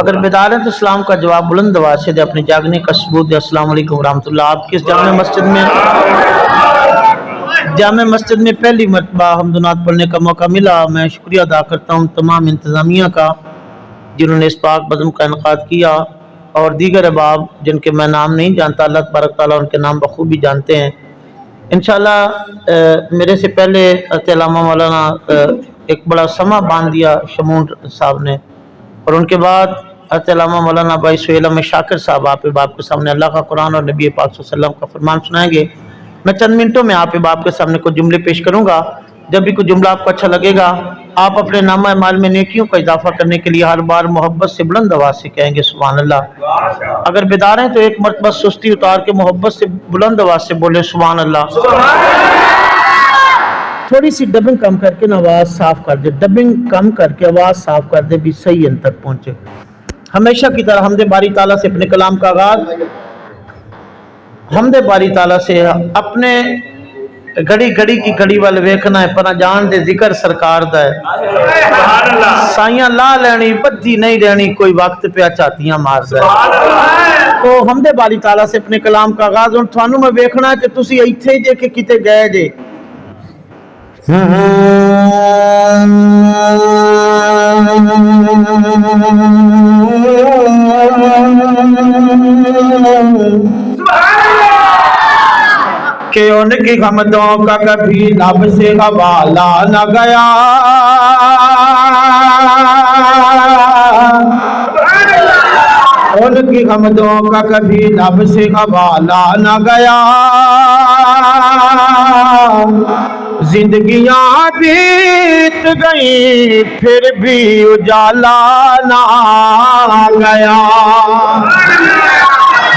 अगर बेदार हैं तो सलाम का जवाब बुलंद आवाज से दे, अपने जागने का सबूत दे। अस्सलाम वालेकुम रहमतुल्लाह। आप किस जामे मस्जिद में पहली मरतबा हमदुनात पढ़ने का मौका मिला। मैं शुक्रिया अदा करता हूँ तमाम इंतज़ामिया का जिन्होंने इस पाक बज़म का इनक़ाद किया, और दीगर अहबाब जिनके मैं नाम नहीं जानता, अल्लाह तबारक तआला उनके नाम बखूबी जानते हैं। इंशाअल्लाह मेरे से पहले अल्लामा मौलाना एक बड़ा समा बांध दिया शमून साहब ने, और उनके बाद अल्लामा मौलाना भाई सुहेल अहमद शाकिर साहब आप बाप के सामने अल्लाह का कुरान और नबी पाक सल्लल्लाहु अलैहि वसल्लम का फरमान सुनाएंगे। मैं चंद मिनटों में आप बाप के सामने कुछ जुमले पेश करूंगा। जब भी कुछ जुमला आपको अच्छा लगेगा, आप अपने नामा माल में नेकियों का इजाफा करने के लिए हर बार मोहब्बत से बुलंद आवाज से कहेंगे सुभान अल्लाह। अगर बेदार हैं तो एक मरतबा सुस्ती उतार के मोहब्बत से बुलंद आवाज से बोले सुभान अल्लाह। थोड़ी सी डबिंग कम करके ना आवाज साफ कर दे, डबिंग कम करके आवाज साफ कर दे भी सही अंत तक पहुंचे। हमेशा की तरह हमदे बारी ताला से अपने कलाम का आगाज हमदे बारी ताला से अपने घड़ी घड़ी की घड़ी वाल वेखना है, पर जान दे जिक्र सरकार दा है। साइयां ला लेनी बद्दी नहीं रहनी, कोई वक्त पे चातियां मार जाए। तो हमदे बारी ताला से अपने कलाम का आगाज हुण थानू मैं वेखना है कि तुसी इत्थे जे कि किते गए जे। कि उनकी हमदों का कभी लब से हवाला न गया, उनकी हमदों का कभी लब से हवाला न गया। जिंदगियां बीत गई फिर भी उजाला ना गया,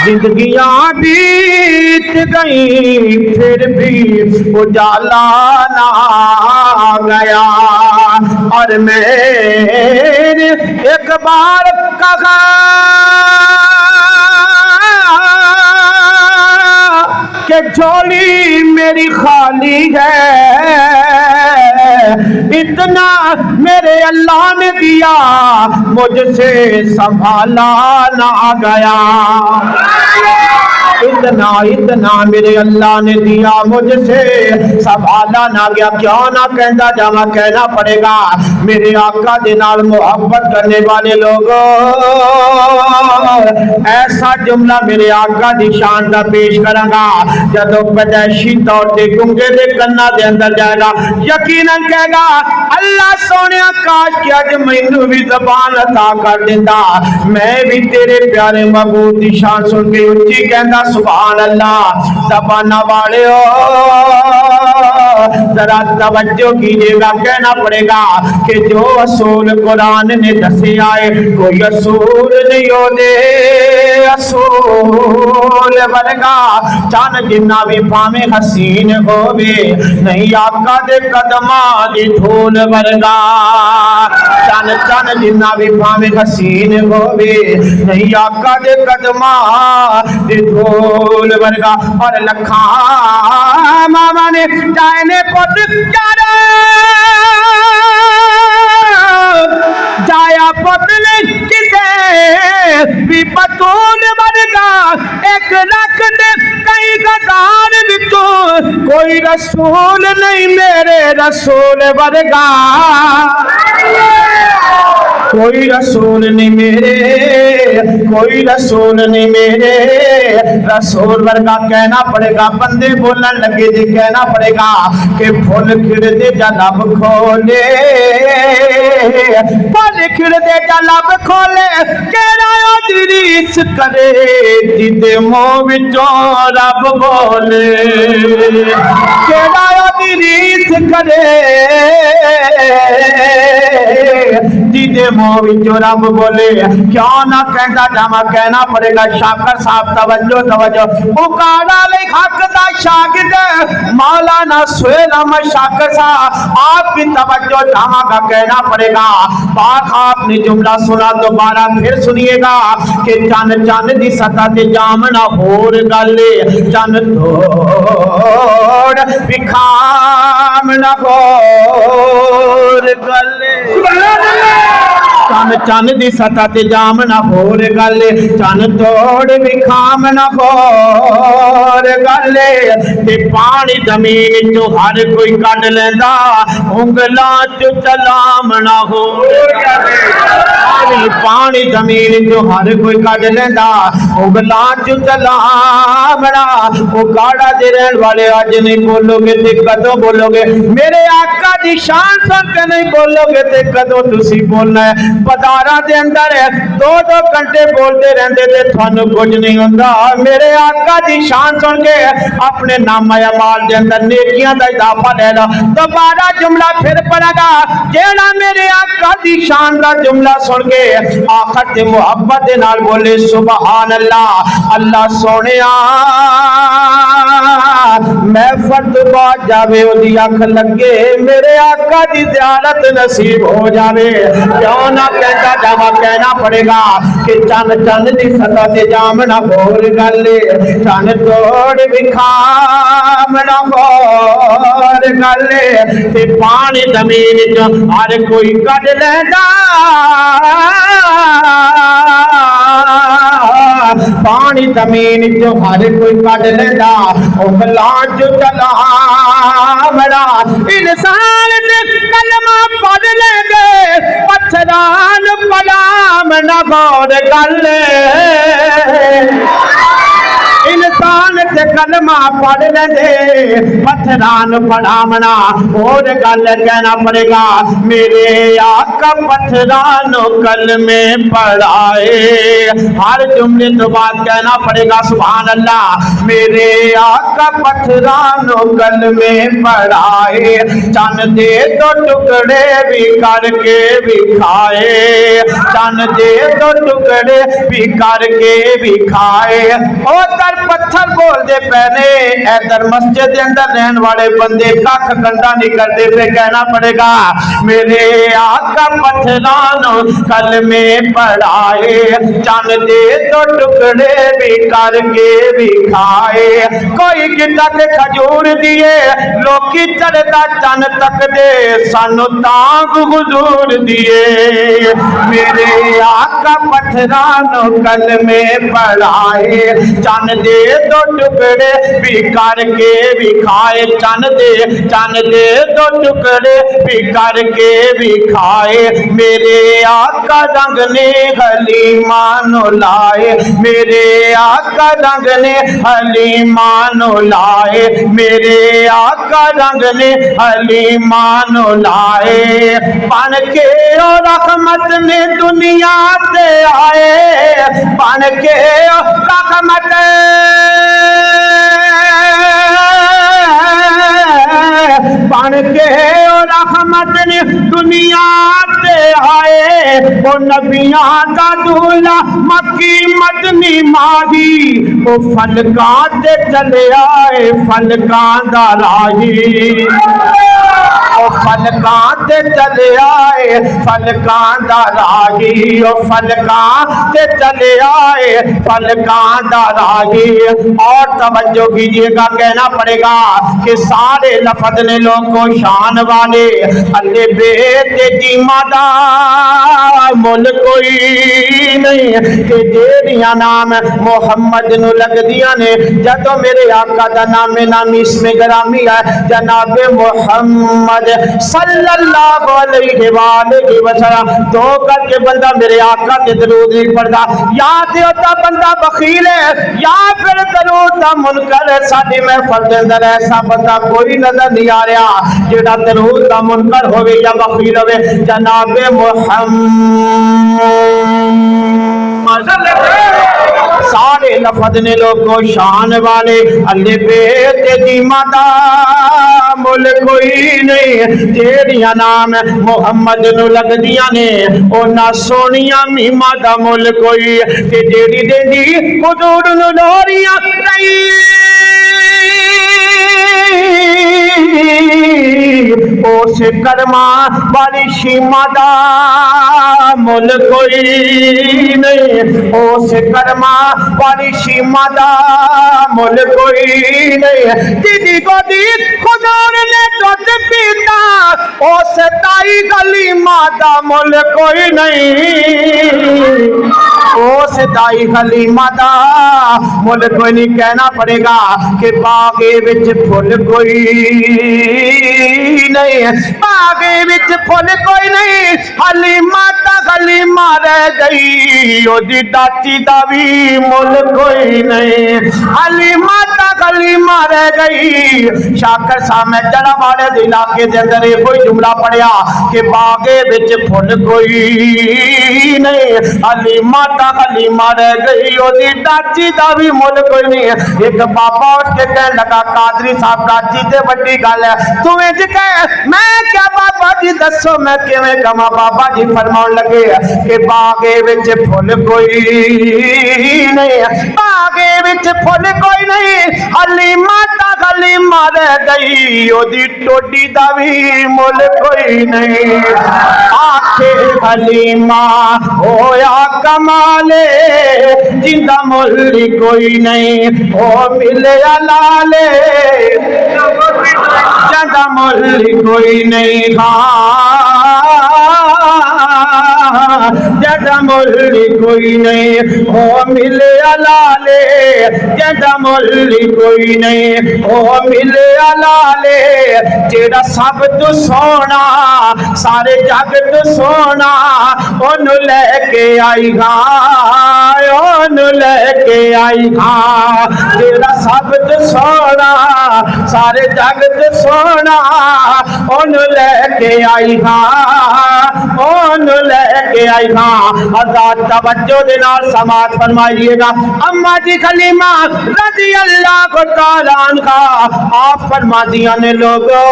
जिंदगियां बीत गई फिर भी उजाला ना गया। और मैंने एक बार कहा कि झोली मेरी खाली है, इतना मेरे अल्लाह ने दिया मुझसे संभाला ना गया। इतना इतना मेरे अल्लाह ने दिया मुझसे संभाला ना गया। क्यों ना कहता जावा, कहना पड़ेगा। मेरे आका दे नाल मोहब्बत करने वाले लोगों, ऐसा जुमला मेरे आका दी शान का पेश करांगा। जदों पैदाइशी तौर ते गुंगे दे कन्ना दे अंदर जाएगा, यकीनन कहेगा अल्लाह सोने काश कि अज मैनू भी ज़बान अता कर देंदा, मैं भी तेरे प्यारे महबूब दी शान सुन के उच्ची कहंदा सुभान अल्लाह। ज़बाना वाले जरा तवज्जो कीजिएगा, कहना पड़ेगा कि जो असूल कुरान ने दसे आए, कोई असूल नहीं होते असूल वर्गा। चन जिन्ना भी भावे हसीन होवे, नहीं आका दे कदमां दी धूल वर्गा। चन चन जिन्ना भी भावे हसीन होवे, नहीं आका दे कदमां दी धूल वर्गा। और लखा मामा ने जाने पुत जाया पुत ने किसे भी बतूल वर्गा। एक रख दे कई गदार बिचो, कोई रसूल नहीं मेरे रसूल वर्गा, कोई रसूल नहीं मेरे, कोई रसूल नहीं मेरे रसूल वर्गा। कहना पड़ेगा बंदे बोलन लगे दे, कहना पड़ेगा कि फुल खिड़दे जा लब खोले, फुल खिड़दे जा लब खोले। केड़ा रीस करे जिदे मुंह विचों रब बोले, केड़ा रीस करे जिदे मुंह विचों रब बोले। क्यों ना कहता जावा, कहना पड़ेगा शाकर साहब तवज्जो तवज्जो। उकाड़ा ले हक दा शागिर्द मौलाना सुहेल अहमद शाकर साहब, आपकी तवज्जो चाहूंगा, कहना पड़ेगा। पाक आपने जुमला सुना, दोबारा फिर सुनिएगा कि चन चन दी सतह ते जामना होर गले, चन तोड़ विखाम ना होर गले। चन चन दी सतह ते जाम ना होर गल चन तोड़ भी खाम ना होर गल ते पानी जमीन चो हर कोई कढ लैंदा उंगलां च चलाम ना होर पानी जमीन चो हर कोई कढ लैंदा उंगलां च चलाम ना वो काड़ा दे रहन वाले अज नहीं बोलोगे ते कदों बोलोगे मेरे आका दी शान सुन के नहीं बोलोगे ते कदों तुसी बोलना है बाजारां दे अंदर 2-2 घंटे बोलते रहंदे ते थानू कुछ नहीं हुंदा मेरे आका दी शान सुन के अपने नामा अमाल दे अंदर नेकियां दा इजाफा ले लो दोबारा जुमला फिर पढ़ेगा जेड़ा मेरे आका दी शान दा जुमला सुन के आखिर ते मुहब्बत दे नाल बोले सुभान अल्लाह अल्लाह सोनिया मैं फर्द बात जावे ओदी अख लगे मेरे आका दी ज़ियारत नसीब हो जावे क्यों ना कहता जावा कहना पड़ेगा कि चन चन दी सतह ते जाम ना होर गल चन तोड़ भी खाम ना होर गल ते पानी जमीन च हर कोई कढ लैंदा पानी जमीन चो हर कोई कढ लैंदा उंगलां च चलामड़ा इंसान ते कलमा पढ़ लेंगे पत्थरान पलाम ना गौर गल इंसान ते कलमा पढ़ लेंगे पत्थरान पढ़ामना और गल कहना पड़ेगा मेरे आका पत्थरान कलमे पढ़ाए हर जुमले तो बाद कहना पड़ेगा सुभान अल्लाह मेरे आका पत्थरान कलमे पढ़ाए चन दे तो टुकड़े भी करके भी खाए चन दे तो टुकड़े भी करके भी खाए और पत्थर बोलते पैने इधर मस्जिद के अंदर रहने वाले बंदे कख गंदा नहीं करते पे कहना पड़ेगा मेरे आका पत्थरान कलमे पढ़ाए चन दे तो टुकड़े भी करके भी खाए कोई गिद्दा के खजूर दिए लोकी चढ़ता चन तक दे सानू तांग हुजूर दिए मेरे आका पत्थरान कलमे पढ़ाए चन दे दो टुकड़े भी करके भी खाए चन दे दो टुकड़े भी करके भी खाए मेरे आका रंग ने हलीमान लाए मेरे आका रंग ने हलीमान लाए मेरे आका रंग ने हलीमान लाए बन के और रहमत ने दुनिया ते आए बन के रहमत बन के और रहमत ने दुनिया ते आए वो नबियां दा दूल्हा मक्की मदनी माही वो फलकां ते चले आए फलकां दा राही फलकां ते चले आए फलकां दा राही फलकां ते चले आए फलकां दा राही और तवज्जो कीजिएगा कहना पड़ेगा कि सारे लफ्ज ने लोग को शान वाले अल्ले बेटे जीमा दा मुल कोई नहीं कि जेड़ियां नाम मोहम्मद नु लगदियां ने जदों मेरे आका दा नाम इसमें ग्रामी है जनाब मोहम्मद सल्लल्लाहु अलैहि वसल्लम तो करके बंदा मेरे आका के दरूद नहीं पढ़ता या तो होता बंदा बखील है या फिर दरूद दा मुनकर है साडी महफिल दे अंदर ऐसा बंदा कोई नजर नहीं आ रहा जेड़ा दरूद दा मुनकर होवे या बखील होवे जनाब मोहम्मद सारे लफ्ज ने लोगों शान वाले अल्ले बेटे दी माता मुल कोई नहीं जेड़ियां नाम मोहम्मद नु लगदियां ने ओना सोनिया मीमा दा मुल कोई ते जेड़ी देंदी हुजूर नु लोरियां रही उस कर्मा वाली सीमा दा मुल कोई नहीं, उस कर्मा वाली सीमा दा मुल कोई नहीं। दीदी गोदी खुजूर ने दुध पीता उस ताई गली माता मुल कोई नहीं, उस दाई गली माता मुल कोई नहीं। कहना पड़ेगा कि बागे विच फुल कोई नहीं, बागे विच फुल कोई नहीं। हली माता गली मार गई ओदी दाती दा भी मुल कोई नहीं, हली माता गली मार गई। शाकर साहब मैं जड़ा वाले इलाके के अंदर ये कोई जुमला पढ़िया कि बागे विच फुल कोई नहीं, हली माता गली मार गई ओदी दाती दा भी मुल कोई नहीं। एक बाबा उठ के कहने लगा कादरी साहब दाती ते बड़ी गल है, तू इंज कह मैं क्या बाबा जी दसो मैं किवें कमा। बाबा जी फरमाउण लगे कि बागे विच फुल कोई नहीं, बागे विच फुल कोई नहीं। हली माता गली मार गई ओदी टोडी दा भी मुल कोई नहीं। आखे हलीमा होया कमाले जिंदा मुल कोई नहीं, ओ मिले लाले जिंदा मुल कोई नहीं। जदा मुल कोई नहीं, ओ मिले लाले जदा मुल कोई नहीं, ओ मिले लाले। जेड़ा सब तो सोना सारे जग तो सोना ओनू लेके आई हाँ, ओनू लेके आई हाँ। जेड़ा सब तो सोना सारे जग तो सोना ओनू लेके आई हाँ, ओनू लेके आई हाँ। आजाद तवज्जो दे नाल समात फरमाइएगा। अम्मा जी खलीमा रज़ी अल्लाह तआला अन्हा आप फरमादियां ने लोगो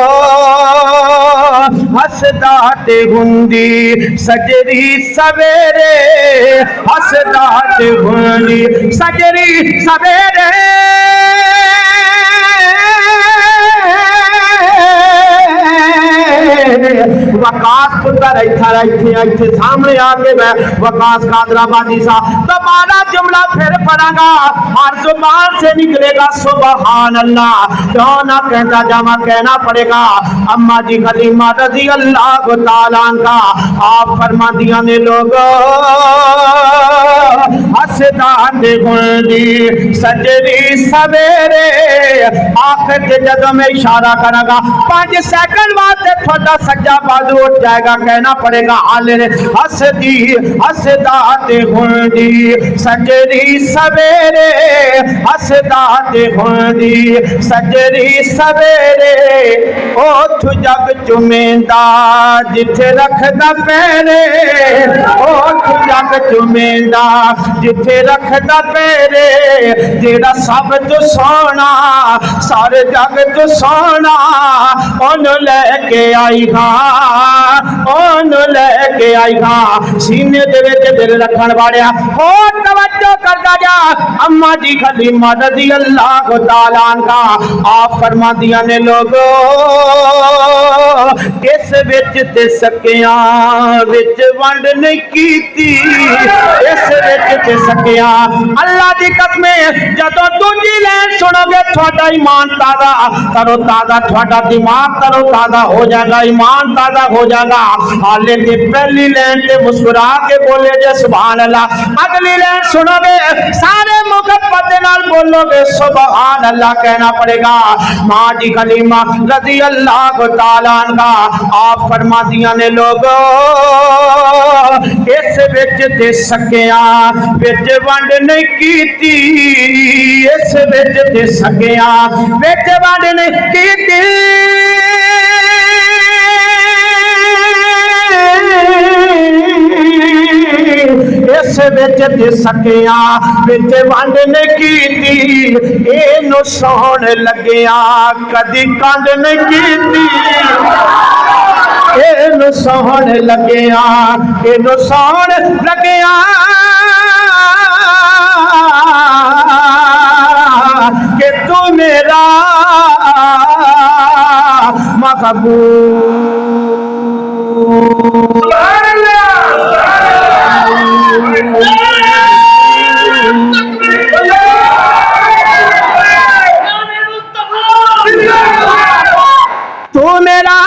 हसदा ते हुंदी सजरी सवेरे, हसदा ते हुंदी सजरी सवेरे। वकास पुत्र इत्थे सामने आके मैं वकास कादराबादी साहब दोबारा जुमला फिर पढ़ांगा, हर जुबान से निकलेगा सुभान अल्लाह। क्यों ना कहता जामा, कहना पड़ेगा। अम्मा जी खलीमा रज़ी अल्लाह तआला अन्हा आप फरमादियां ने लोगो हसदा ते हुंदी सजरी सवेरे। आखिर ते जदों मैं इशारा करांगा 5 सेकंड वास्ते थोड़ा सज्जा बाजू उठ जाएगा। कहना पड़ेगा आले ने हसदी हसदा ते हुंदी सजरी सवेरे, हसदा ते हुंदी सजरी सवेरे। ओठ जग चुमेंदा जिथे रखदा पैरे, ओठ जग चुमेंदा जिथे रखदा पैरे। जेड़ा सब तो सोना सारे जग तो सोना ओनू लेके आई हाँ, ओनू लेके आई हाँ। सीने दे विच दिल रखण वालिया हो तवज्जो करदा जा। अम्मा जी खलीमा रज़ी अल्लाह तआला अन्हा आप फरमादियां ने लोगो इस विच ते सकियां विच वंड नहीं कीती, इस विच ते सकियां अल्लाह दी कसम जदों दूजी लैन सुनोगे थोड़ा ईमान ताज़ा तरो ताज़ा, थोड़ा दिमाग तरो ताज़ा हो जाएगा, ईमान ताज़ा हो जाएगा। हाले की पहली लैन से मुस्कुरा के बोले जे सुभान अल्लाह, अगली लैन सुनोगे सारे मुहब्बत के नाल बोलोगे सुभान अल्लाह। कहना पड़ेगा माँ जी खलीमा रज़ी अल्लाह तआला अन्हा आप फरमादियां ने लोगो इस विच ते सकियां विच वंड नहीं कीती, इस विच ते सकियां विच वंड नहीं कीती। इस विच ते सकियां विच वंड नहीं कीती। इनू सोहण लगिया कदी कंड नहीं कीती, इनू सोहण लगिया, इनू सोहण लगिया कि तू मेरा महबूब। तू मेरा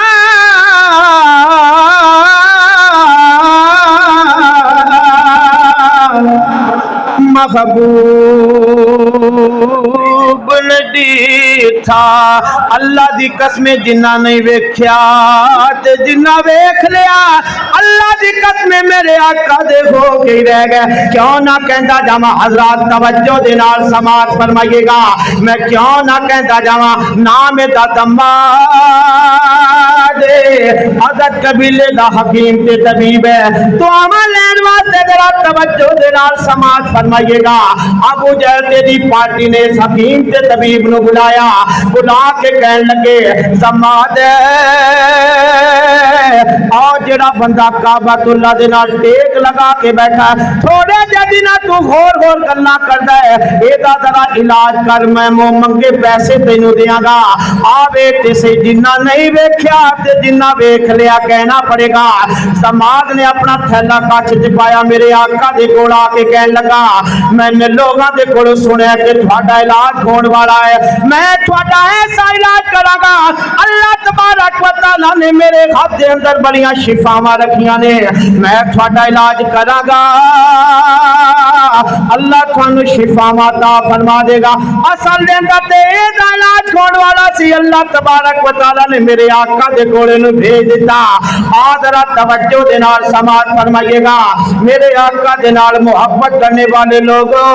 महबूब नदी था अल्लाह दी कसम जिन्ना नहीं वेख्या ते जिन्ना वेख लिया अल्लाह दी कसम मेरे आका दे हो गई रह गए। क्यों ना कहता जावा हजरत तवज्जो दे नाल समात फरमाइएगा। मैं क्यों ना कहता जावा नाम दा दमाद हजरत कबीले दा हकीम ते तबीब है। तो अमल लेन वास्ते जरा तवज्जो दे नाल समात फरमाइएगा। अबू जहल तेरी पार्टी ने इस हकीम ते तबीब नु बुलाया, बुला के कहन लगे समाद और जरा बंदा काबतुल्लाह दे नाल टेक लगा के बैठा थोड़े जे दिन तू होर गल्ला करदा है एदा जरा इलाज कर। मैं मुंह मंगे पैसे तेनू देंगा। आवे ते से जिन्ना नहीं वेख्या ते जिन्ना वेख लिया कहना पड़ेगा। समाद ने अपना थैला कच्छ च पाया मेरे आका दे कोल आके कहन लगा मैंने लोगों के कोलों सुनिया कि तुहाडा इलाज होने वाला है। मैं तुहाडा ऐसा इलाज करांगा। अल्लाह तबारक व तआला ने मेरे हाथ के अंदर बड़ियां शिफावां रखियां ने। मैं तुहाडा इलाज करांगा अल्लाह थानू शिफावां अता फरमा देगा। असल दे अंदर ते एदा इलाज होने वाला सी। अल्लाह तबारक व तआला ने मेरे आका दे कोले नु भेज दिता। आदरा तवज्जो दे नाल समात फरमाइएगा। मेरे आका दे नाल मोहब्बत करने वाले लोगों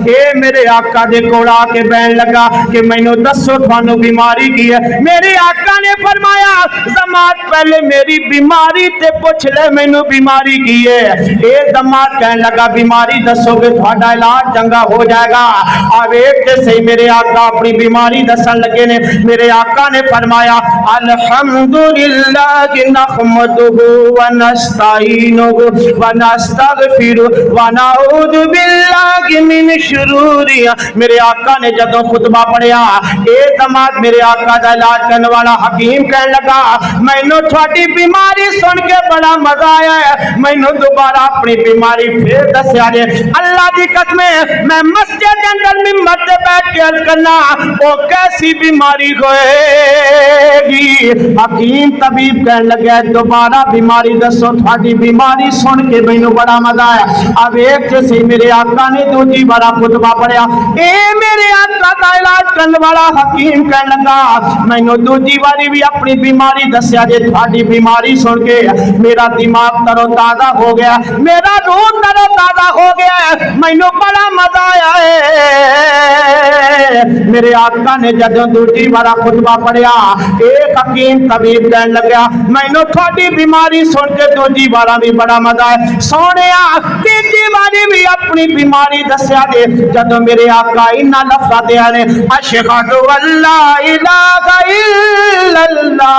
ये मेरे आका दे कोल आके बहन लगा कि मैनू दसो थानू बीमारी की है। मेरे आका ने फरमाया जमात पहले मेरी बीमारी ते पूछ ले मैनू बीमारी की है। ये जमात कहन लगा बीमारी दसोगे थोड़ा इलाज चंगा हो जाएगा। आवेख के सही मेरे आका अपनी बीमारी दसन लगे ने। मेरे आका ने फरमाया अल्हम्दुलिल्लाह नहमदुहु व नस्तईनुहु व नस्तगफिरु व नऊज़ु बिल्लाहि मिन शुरूरि। मेरे आका ने जदों खुतबा पढ़िया ए जमात मेरे आका दा इलाज करने वाला हकीम कहन लगा मैनू थोड़ी बीमारी सुन के बड़ा मजा आया है। मैनू दोबारा अपनी बीमारी फिर दस्या जे। अल्लाह दी कसम मैं मस्जिद के अंदर मिंबर पे बैठ के अर्ज करना वो कैसी बीमारी होएगी। हकीम तबीब कहन लगा दोबारा बीमारी दसो थोड़ी बीमारी सुन के मैनू बड़ा मजा आया। अब एक से मेरे आका ने दूसरी बार खुतबा पढ़िया ए मेरे आका दा इलाज करने वाला हकीम कहन लगा मैनू दूसरी बारी भी अपनी बीमारी दस्या जे। थोड़ी बीमारी सुन के मेरा दिमाग तरोताजा हो गया, मेरा रूह तरोताजा हो गया, मैनू बड़ा मजा आया है। मेरे आका ने जदों दूसरी बार खुतबा पढ़िया एक हकीम तबीब कहन लगा मैनू थोड़ी बीमारी सुन के दूसरी बार भी बड़ा मजा आया। सोने तीसरी बारी भी अपनी बीमारी दस्या जे। जदों मेरे आका इन्ना लफ्ज़ दे ने अशहदु अल्ला इलाहा इल्लल्लाह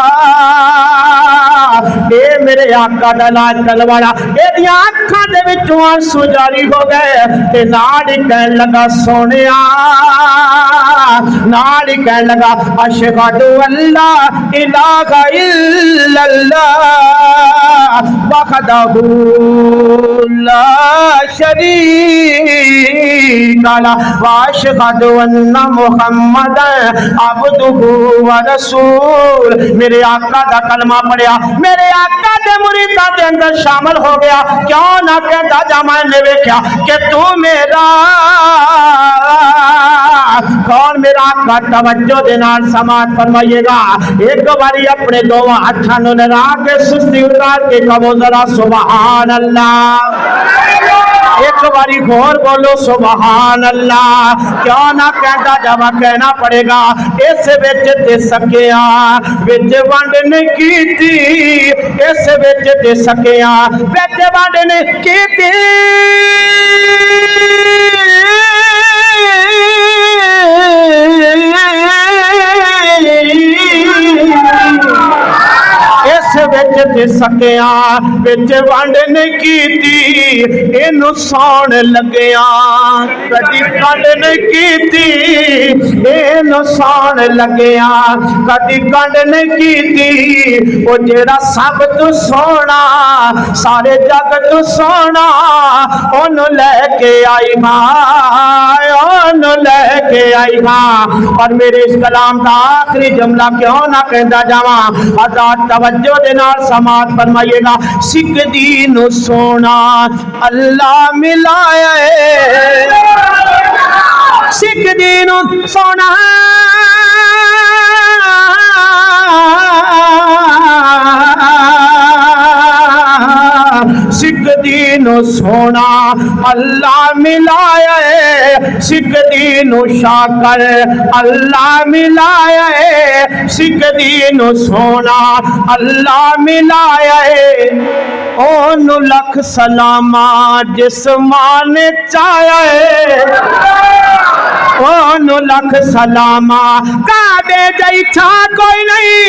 ए मेरे आका दा इलाज करने वाला एदियां अखां दे विचों आंसू जारी हो गए ते नाल ही कहन लगा सोनिया नाल ही कहन लगा अशहदु अल्ला इलाहा इल्लल्लाह वहदहु ला शरीका ला व अशहदु अन्ना मुहम्मदन अब्दुहु व रसूल। मेरे आका दा कलमा पढ़िया मेरे आका दे मुरीदां दे अंदर शामिल हो गया। क्यों ना कहता जा मैंने वेख्या कि तू मेरा कौन मेरा आका तवज्जो दे नाल समात फरमाइएगा। एक बारी अपने दोवां हत्थां नूं लगा के सुस्ती उतार के कहो जरा सुभान अल्लाह। एक बारी और बोलो सुभान अल्लाह। क्यों ना कहता जावा कहना पड़ेगा इस विच ते सकिया विच वंड नहीं कीती इस विच ते सकिया विच वंड नहीं कीती। इस विच विच ते सकिया विच वंड नहीं कीती इनू सौण लगिया कदी कंड नहीं कीती इनू सौण लगिया कदी कंड नहीं कीती ओ जेड़ा सब तू सोना सारे जग तू सोना ओनू लैके आई मां ओनू लैके आई मां और मेरे इस कलाम का आखिरी जुमला क्यों ना कहता जावा आजाद तवज्जो दे नाल समात फरमाइएगा सिख दीन सोना अल्लाह मिलाया सिख दीन सोना सिख दीन सोना अल्लाह मिलाया सिख दीन शाकर अल्लाह मिलाया सिख दीन सोना अल्लाह मिलाया ओनू लख सलामा जिस मां ने चाया ओनू लख सलामा कादे जई छा कोई नहीं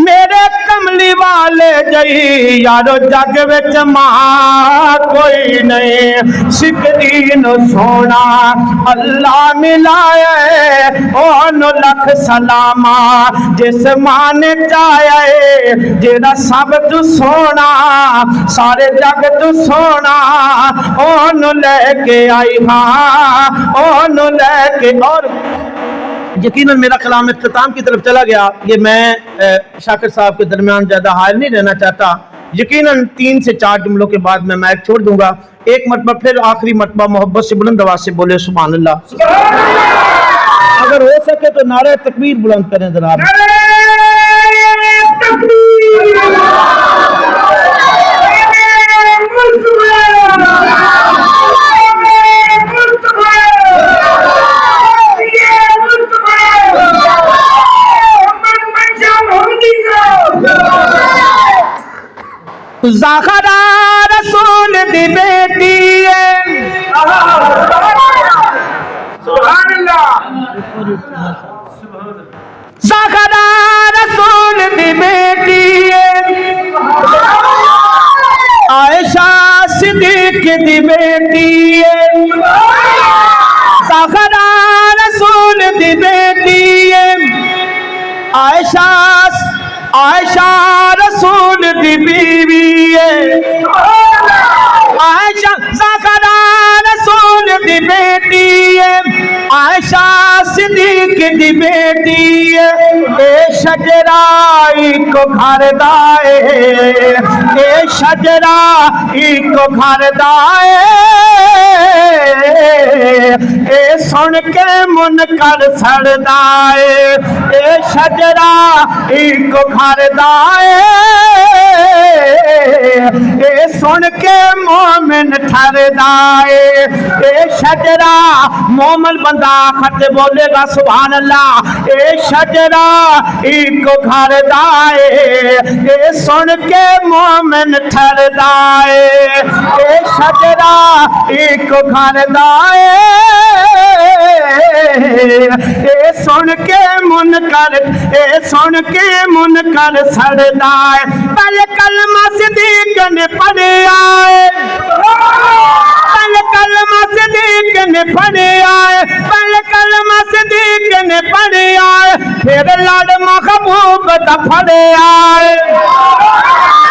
मेरे कमली वाले जई यारो जग विच मां कोई नहीं सिख दीन सोना अल्लाह मिलाया ओनू लख सलामा जिस मां ने चाया जेड़ा सब तू सोना सारे जग तू सोना ओनू लेके आई हाँ ओनू लेके और यकीनन मेरा कलाम इख्तिताम की तरफ चला गया। ये मैं शाकिर साहब के दरमियान ज़्यादा हाल नहीं रहना चाहता। यकीनन 3 से 4 जुमलों के बाद मैं माइक छोड़ दूंगा। एक मरतबा फिर आखिरी मरतबा मोहब्बत से बुलंद आवाज से बोले सुभान अल्लाह। अगर हो सके तो नारे तकबीर बुलंद करें जनाब। ज़हरा रसूल दी बेटी है सुभान अल्लाह ज़हरा रसूल दी बेटी है आयशा सिद्दीक दी बेटी है ज़हरा रसूल दी बेटी है आयशा आयशा रसूल दी बीवी है आयशा ज़हरा रसूल दी बेटी है आयशा सिद्दीक दी बेटी है ए शजरा इको घर दाए ए शजरा इको घर दाए ए सुन के मुनकर सड़दा ए शजरा इको घर दाए ए सुन के मोमिन ठरदा ए शजरा मोमिन बंदा खत बोलेगा सुभान अल्लाह ए शजरा इको घर दाए ए सुन के मोमिन ठरदा ए शजरा इको घर दाए ए सुन के मुनकर ए सुन के मुनकर सड़दा पल कलमा सिद्दीक ने पढ़िया पल कलमा सिद्दीक ने पढ़िया पल कलमा सिद्दीक ने पढ़िया फिर लड़ महबूब दा फड़िया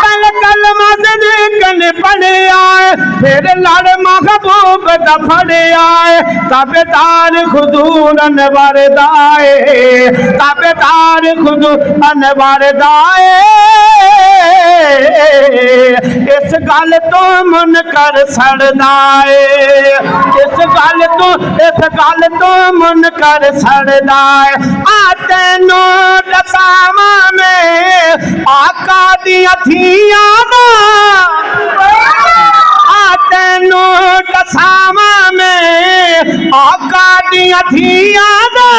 पल कलमा सिद्दीक ने पढ़िया फिर लड़ महबूब दा फड़िया ताबेदार हुजूर अनवर दाए ताबेदार हुजूर अनवर दाए इस गल तो मुनकर सड़दा इस गल तो मुनकर सड़दा आ तेनू दसावां में आका दियां थियां दा आ तेनू दसावां में आका दियां थियां दा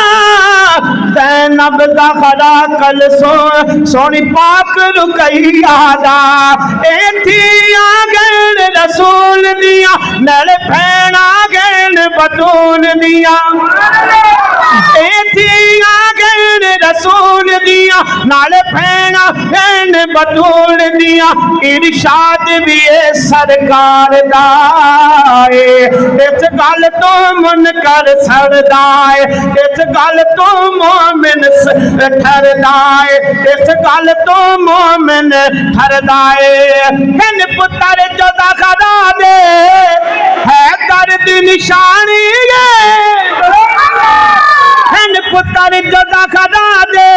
ज़ैनब दा खड़ा कल सोनी पाक रुकैया दा एथियां गैन रसूल दियां नल भैणा गैन बतूल दियां एथियां गैन रसूल दिया नाले भैना भैन बतूल दिया इरशाद भी है सरकार दा इस गल तो मुनकर सड़दा है इस गल तो मोमिन ठरदा है इस गल तो मोमिन ठरदा है हिन पुत्र जोदा खदा दे है दर्द निशानी हिन पुत्र जोदा खदा दे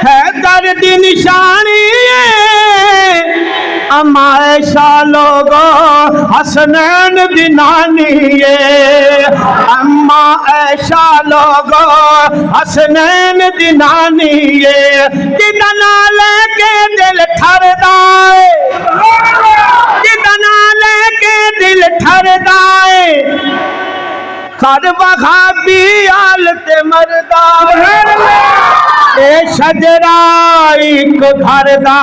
है दर्द निशानी अम्मा ऐशा लोगो हसनैन दी नानी अम्मा ऐशा लोगो हसनैन दी नानी जिदा नाल के दिल ठरदा है जिदा नाल के दिल ठरदा है कर वहाबी हालत मरदा ए शजरा एक घरदा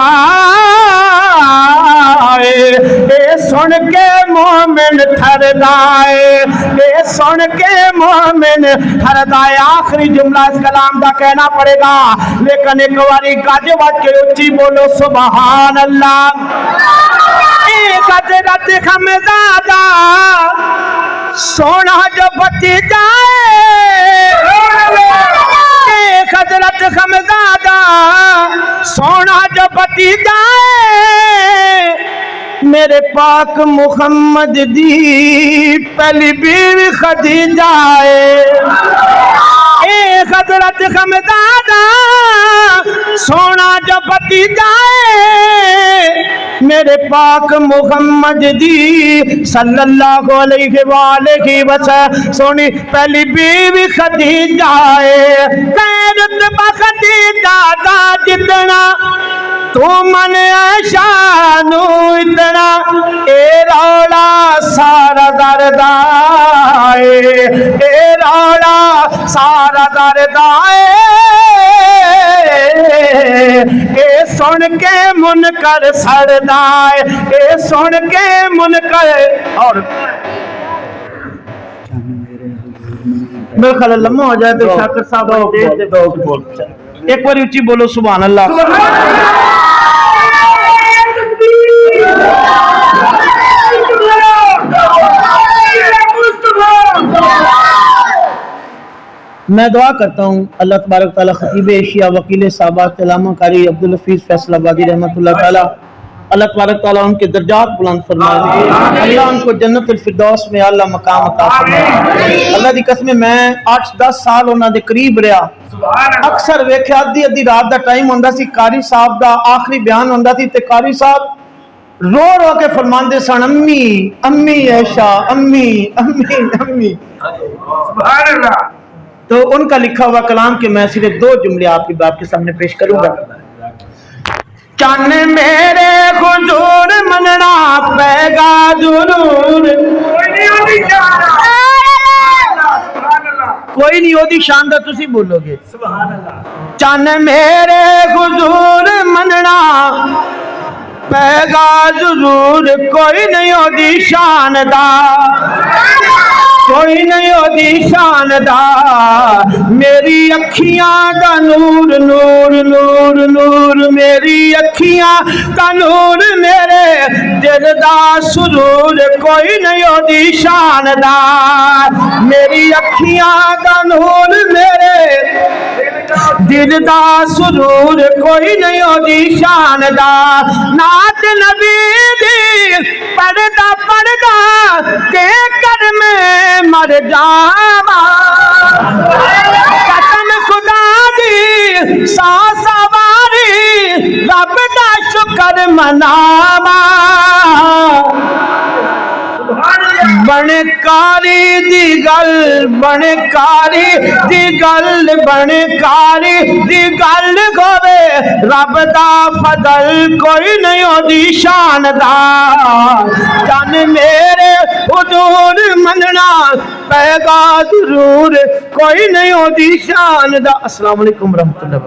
ए सुन के मोमिन ठरदा ए सुन के मोमिन ठरदा आखिरी जुमला इस कलाम का कहना पड़ेगा लेकिन एक बारी गज बज के उच्ची बोलो सुभान अल्लाह हजरत खमजादा सोना जो बची जाए हजरत खमजादा सोना जो बची जाए मेरे पाक मुहम्मद दी पहली बीवी खदीजा हजरत खमजादा सोना जो बची जाए मेरे पाक मुहम्मद दी सल्लल्लाहु अलैहि वसल्लम सोनी पहली बीवी खदीजा कैरत बखदीजा दा जितना तू मन ऐशा नू इतना ए रौला सारा दरदा ए रौला सारा दरदा ए सुन के मुनकर सड़दा ए सुन के मुनकर और मेरे ख्याल लम्हा हो जाए तो शाकिर साहब एक बार ऊंची बोलो सुभान अल्लाह मैं दुआ करता हूँ अल्लाह तबारक ताला खतीब एशिया वकील साहबा तलामा कारी अब्दुल हफीज फैसलाबादी रहमतुल्लाह ताला अल्लाह तबारक ताला उनके दर्जात बुलंद फरमाए अल्लाह उनको जन्नतुल फिरदौस में आला मकाम अता फरमाए अल्लाह दी कसम मैं 8-10 साल उन्हां दे करीब रहा अक्सर वेख्या अद्धी रात दा टाइम हुंदा सी कारी साहब दा आखिरी बयान हुंदा सी ते कारी साहब रो रो के फरमांदे सन अम्मी अम्मी ऐशा अम्मी अम्मी अम्मी सुभान अल्लाह। तो उनका लिखा हुआ कलाम के मैं सिर्फ 2 जुमले आपकी बाप के सामने पेश करूंगा। चन मेरे हुजूर मनना पैगा जरूर कोई नहीं ओदी शान दा तुसी बोलोगे सुभान अल्लाह। चन मेरे हुजूर मनना पैगा जरूर कोई नहीं ओदी शान दा कोई नहीं ओदी शान दा मेरी अखियां दा नूर नूर नूर नूर मेरी अखियां दा नूर मेरे दिल दा सुरूर कोई नहीं ओदी शान दा मेरी अखियां दा नूर मेरे दिल दा सुरूर कोई नहीं ओदी शान दा नात नबी दी पढ़दा पढ़दा के कर में मर जावा कसम खुदा दी सासवारी रब दा शुक्र मनावा बनकारी दी गल बनकारी दी गल बनकारी दी गल होवे रब दा फजल कोई नहीं ओदी शान दा जन मेरे हुजूर मनना पैगा जरूर कोई नहीं ओदी शान दा। अस्सलाम वालेकुम रहमतुल्लाह।